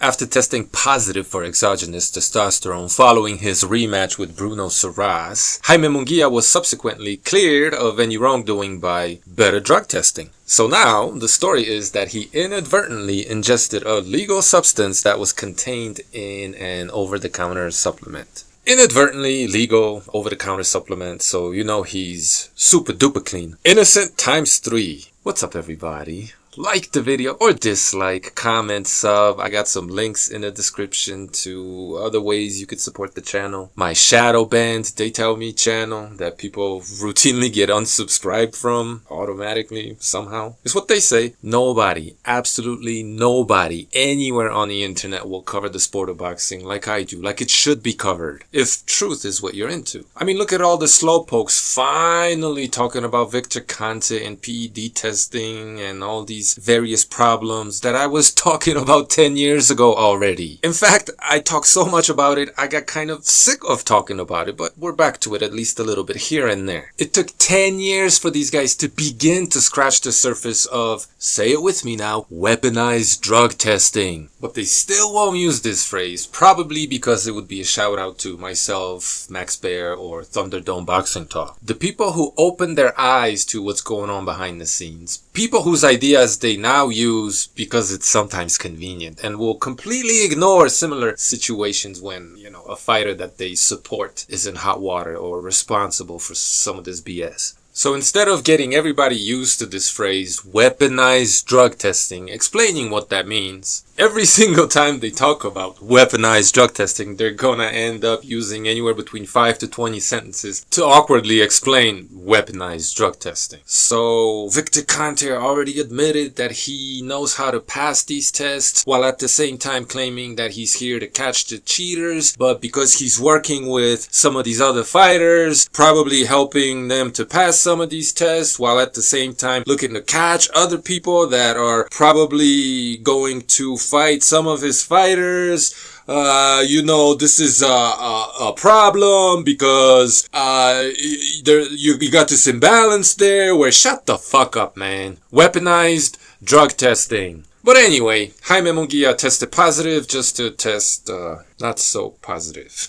After testing positive for exogenous testosterone following his rematch with Bruno Serraz, Jaime Munguia was subsequently cleared of any wrongdoing by better drug testing. So now, the story is that he inadvertently ingested a legal substance that was contained in an over-the-counter supplement. Inadvertently legal over-the-counter supplement, so you know he's super duper clean. Innocent times 3. What's up, everybody? Like the video or dislike, comment, sub. I got some links in the description to other ways you could support the channel. My shadow banned, they tell me, channel that people routinely get unsubscribed from automatically somehow. It's what they say. Nobody, absolutely nobody anywhere on the internet will cover the sport of boxing like I do, like it should be covered, if truth is what you're into. I mean, look at all the slowpokes finally talking about Victor Conte and PED testing and all these various problems that I was talking about 10 years ago already. In fact, I talked so much about it, I got kind of sick of talking about it, but we're back to it at least a little bit here and there. It took 10 years for these guys to begin to scratch the surface of, say it with me now, weaponized drug testing. But they still won't use this phrase, probably because it would be a shout out to myself, Max Bear, or Thunderdome Boxing Talk. The people who open their eyes to what's going on behind the scenes. People whose ideas they now use because it's sometimes convenient and will completely ignore similar situations when, you know, a fighter that they support is in hot water or responsible for some of this BS. So instead of getting everybody used to this phrase, weaponized drug testing, explaining what that means, every single time they talk about weaponized drug testing, they're gonna end up using anywhere between 5 to 20 sentences to awkwardly explain weaponized drug testing. So Victor Conte already admitted that he knows how to pass these tests, while at the same time claiming that he's here to catch the cheaters, but because he's working with some of these other fighters, probably helping them to pass some of these tests, while at the same time looking to catch other people that are probably going to fight some of his fighters. You know, this is a problem because you got this imbalance there where shut the fuck up, man. Weaponized drug testing. But anyway, Jaime Munguia tested positive just to test not so positive.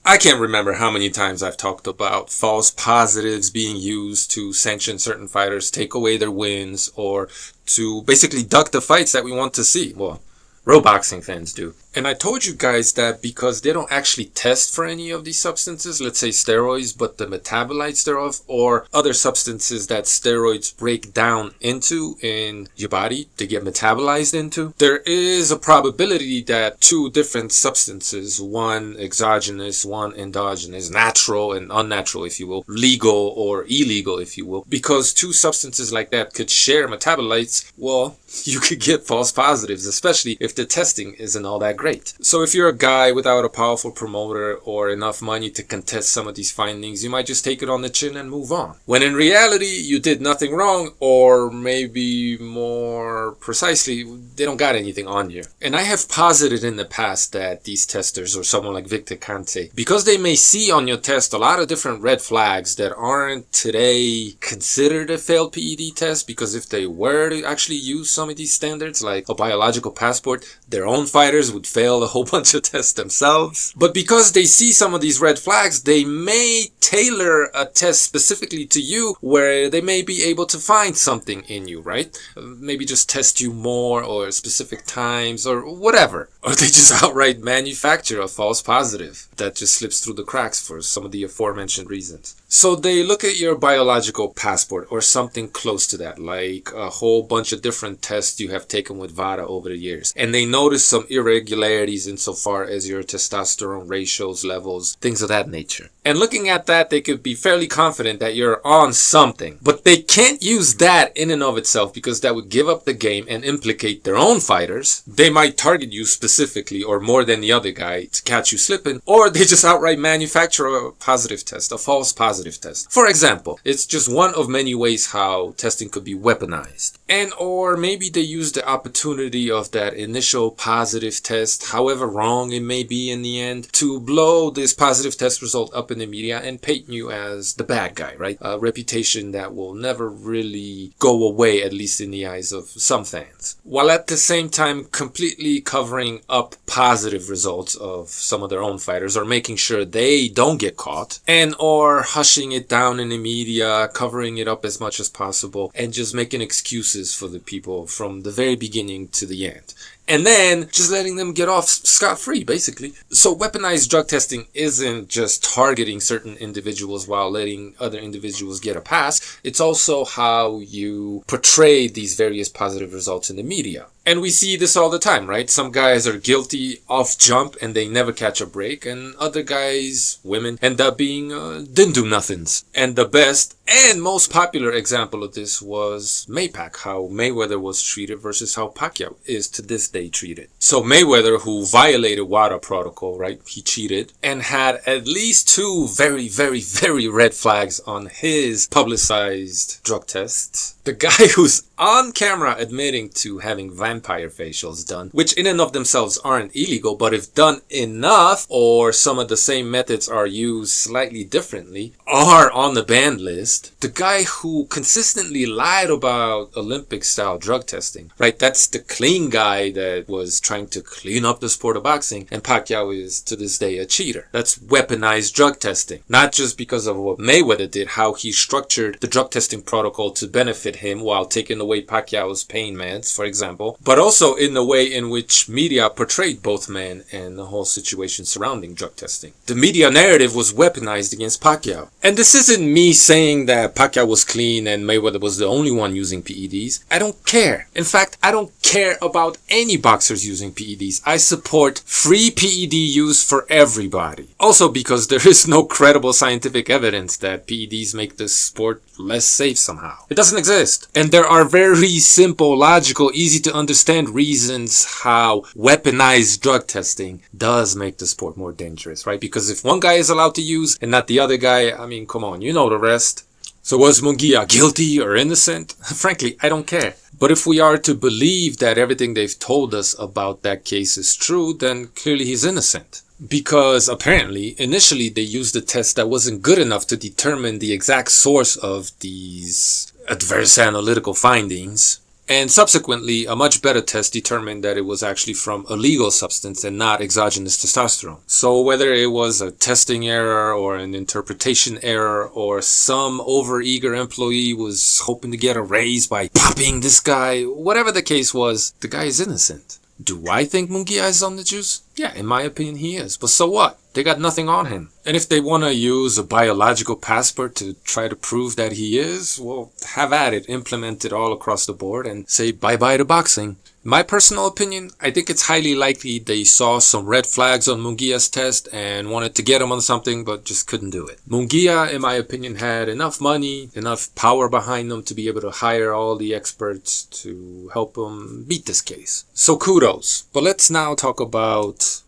I can't remember how many times I've talked about false positives being used to sanction certain fighters, take away their wins, or to basically duck the fights that we want to see. Well, real boxing fans do. And I told you guys that because they don't actually test for any of these substances, let's say steroids, but the metabolites thereof, or other substances that steroids break down into in your body to get metabolized into, there is a probability that two different substances, one exogenous, one endogenous, natural and unnatural, if you will, legal or illegal, if you will, because two substances like that could share metabolites, well, you could get false positives, especially if the testing isn't all that great. So if you're a guy without a powerful promoter or enough money to contest some of these findings, you might just take it on the chin and move on. When in reality, you did nothing wrong, or maybe more precisely, they don't got anything on you. And I have posited in the past that these testers, or someone like Victor Conte, because they may see on your test a lot of different red flags that aren't today considered a failed PED test, because if they were to actually use some of these standards, like a biological passport, their own fighters would fail a whole bunch of tests themselves. But because they see some of these red flags, they may tailor a test specifically to you where they may be able to find something in you, right? Maybe just test you more or specific times or whatever. Or they just outright manufacture a false positive that just slips through the cracks for some of the aforementioned reasons. So they look at your biological passport or something close to that, like a whole bunch of different tests you have taken with VADA over the years. And they notice some irregularities insofar as your testosterone ratios, levels, things of that nature. And looking at that, they could be fairly confident that you're on something. But they can't use that in and of itself because that would give up the game and implicate their own fighters. They might target you specifically or more than the other guy to catch you slipping, or they just outright manufacture a positive test, a false positive test. For example, it's just one of many ways how testing could be weaponized. And or maybe they use the opportunity of that initial positive test, however wrong it may be in the end, to blow this positive test result up in the media and paint you as the bad guy, right? A reputation that will never really go away, at least in the eyes of some fans. While at the same time completely covering up positive results of some of their own fighters, or making sure they don't get caught, and or hushing it down in the media, covering it up as much as possible, and just making excuses for the people from the very beginning to the end. And then just letting them get off scot-free, basically. So weaponized drug testing isn't just targeting certain individuals while letting other individuals get a pass. It's also how you portray these various positive results in the media. And we see this all the time, right? Some guys are guilty off jump and they never catch a break. And other guys, women, end up being didn't do nothings. And the best and most popular example of this was Maypac, how Mayweather was treated versus how Pacquiao is to this day treated. So Mayweather, who violated WADA protocol, right? He cheated and had at least 2 very, very, very red flags on his publicized drug tests. The guy who's on camera admitting to having vampire facials done, which in and of themselves aren't illegal, but if done enough, or some of the same methods are used slightly differently, are on the banned list. The guy who consistently lied about Olympic-style drug testing, right? That's the clean guy that was trying to clean up the sport of boxing, and Pacquiao is to this day a cheater. That's weaponized drug testing. Not just because of what Mayweather did, how he structured the drug testing protocol to benefit him while taking away Pacquiao's pain meds, for example, but also in the way in which media portrayed both men and the whole situation surrounding drug testing. The media narrative was weaponized against Pacquiao. And this isn't me saying that Pacquiao was clean and Mayweather was the only one using PEDs. I don't care. In fact, I don't care about any boxers using PEDs. I support free PED use for everybody. Also because there is no credible scientific evidence that PEDs make this sport less safe somehow. It doesn't exist. And there are very simple, logical, easy to understand reasons how weaponized drug testing does make the sport more dangerous, right? Because if one guy is allowed to use and not the other guy, I mean, come on, you know the rest. So was Munguia guilty or innocent? Frankly, I don't care. But if we are to believe that everything they've told us about that case is true, then clearly he's innocent. Because apparently, initially they used a test that wasn't good enough to determine the exact source of these adverse analytical findings. And subsequently, a much better test determined that it was actually from a legal substance and not exogenous testosterone. So whether it was a testing error or an interpretation error or some overeager employee was hoping to get a raise by popping this guy, whatever the case was, the guy is innocent. Do I think Munguia is on the juice? Yeah, in my opinion he is. But so what? They got nothing on him. And if they want to use a biological passport to try to prove that he is, well, have at it. Implement it all across the board and say bye-bye to boxing. My personal opinion, I think it's highly likely they saw some red flags on Munguia's test and wanted to get him on something, but just couldn't do it. Munguia, in my opinion, had enough money, enough power behind him to be able to hire all the experts to help him beat this case. So kudos. But let's now talk about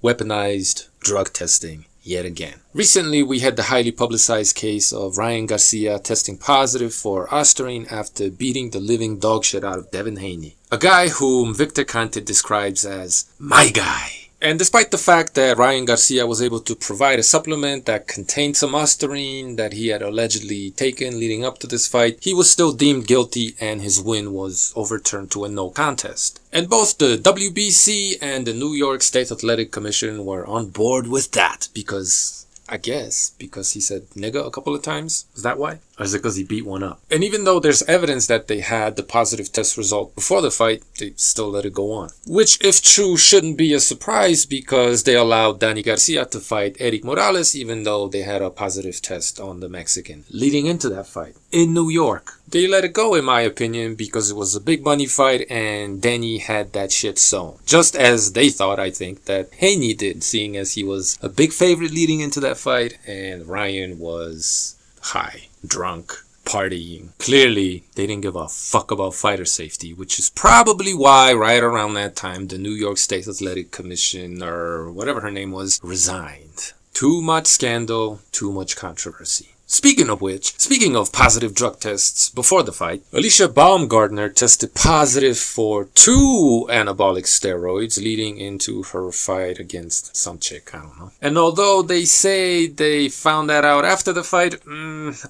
weaponized drug testing yet again. Recently, we had the highly publicized case of Ryan Garcia testing positive for Ostarine after beating the living dog shit out of Devin Haney, a guy whom Victor Conte describes as my guy. And despite the fact that Ryan Garcia was able to provide a supplement that contained some Ostarine that he had allegedly taken leading up to this fight, he was still deemed guilty and his win was overturned to a no contest. And both the WBC and the New York State Athletic Commission were on board with that because he said nigga a couple of times. Is that why? Or is it because he beat one up? And even though there's evidence that they had the positive test result before the fight, they still let it go on. Which, if true, shouldn't be a surprise because they allowed Danny Garcia to fight Eric Morales even though they had a positive test on the Mexican leading into that fight in New York. They let it go, in my opinion, because it was a big money fight and Danny had that shit sewn. Just as they thought, I think, that Haney did, seeing as he was a big favorite leading into that fight and Ryan was high, drunk, partying. Clearly, they didn't give a fuck about fighter safety, which is probably why right around that time the New York State Athletic Commission, or whatever her name was, resigned. Too much scandal, too much controversy. Speaking of which, speaking of positive drug tests before the fight, Alycia Baumgardner tested positive for 2 anabolic steroids leading into her fight against some chick, I don't know. And although they say they found that out after the fight,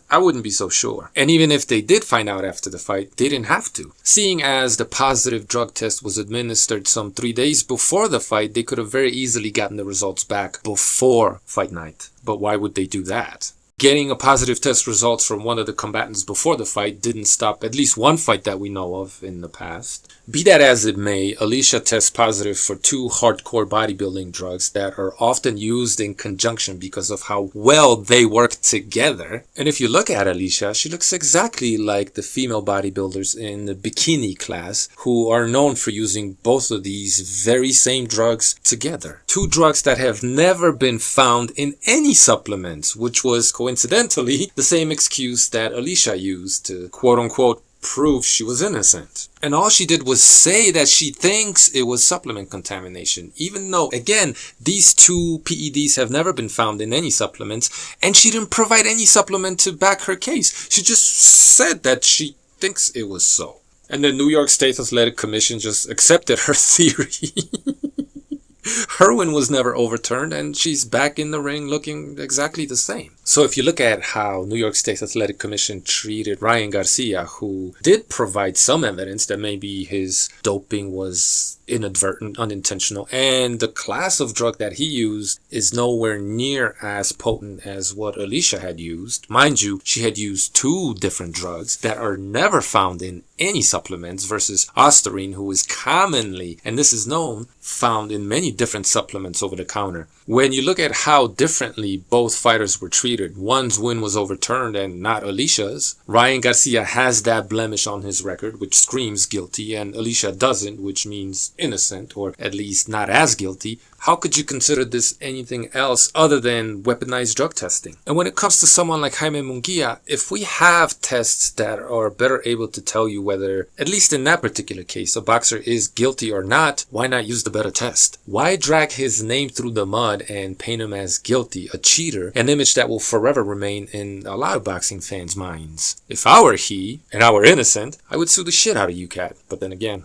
I wouldn't be so sure. And even if they did find out after the fight, they didn't have to. Seeing as the positive drug test was administered some 3 days before the fight, they could have very easily gotten the results back before fight night. But why would they do that? Getting a positive test results from one of the combatants before the fight didn't stop at least one fight that we know of in the past. Be that as it may, Alycia tests positive for 2 hardcore bodybuilding drugs that are often used in conjunction because of how well they work together. And if you look at Alycia, she looks exactly like the female bodybuilders in the bikini class who are known for using both of these very same drugs together. 2 drugs that have never been found in any supplements, which was coincidentally the same excuse that Alycia used to quote-unquote prove she was innocent. And all she did was say that she thinks it was supplement contamination, even though, again, these 2 PEDs have never been found in any supplements, and she didn't provide any supplement to back her case. She just said that she thinks it was so. And the New York State Athletic Commission just accepted her theory. Her win was never overturned, and she's back in the ring looking exactly the same. So if you look at how New York State Athletic Commission treated Ryan Garcia, who did provide some evidence that maybe his doping was inadvertent, unintentional, and the class of drug that he used is nowhere near as potent as what Alycia had used. Mind you, she had used 2 different drugs that are never found in any supplements versus Ostarine, who is commonly, and this is known, found in many different supplements over the counter. When you look at how differently both fighters were treated, one's win was overturned and not Alycia's. Ryan Garcia has that blemish on his record, which screams guilty, and Alycia doesn't, which means innocent, or at least not as guilty. How could you consider this anything else other than weaponized drug testing? And when it comes to someone like Jaime Munguia, if we have tests that are better able to tell you whether, at least in that particular case, a boxer is guilty or not, why not use the better test? Why drag his name through the mud and paint him as guilty, a cheater, an image that will forever remain in a lot of boxing fans' minds? If I were he, and I were innocent, I would sue the shit out of UCAT. But then again,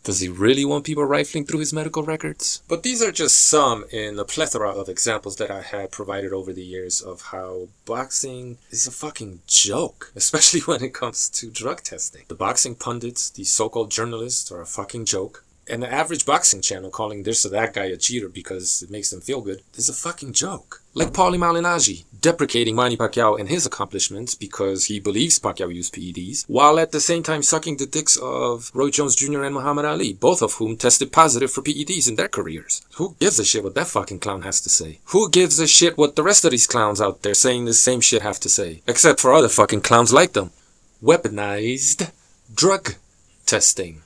does he really want people rifling through his medical records? But these are just some in a plethora of examples that I had provided over the years of how boxing is a fucking joke, especially when it comes to drug testing. The boxing pundits, these so-called journalists, are a fucking joke. And the average boxing channel calling this or that guy a cheater because it makes them feel good is a fucking joke. Like Paulie Malignaggi deprecating Manny Pacquiao and his accomplishments because he believes Pacquiao used PEDs, while at the same time sucking the dicks of Roy Jones Jr. and Muhammad Ali, both of whom tested positive for PEDs in their careers. Who gives a shit what that fucking clown has to say? Who gives a shit what the rest of these clowns out there saying the same shit have to say? Except for other fucking clowns like them. Weaponized drug testing.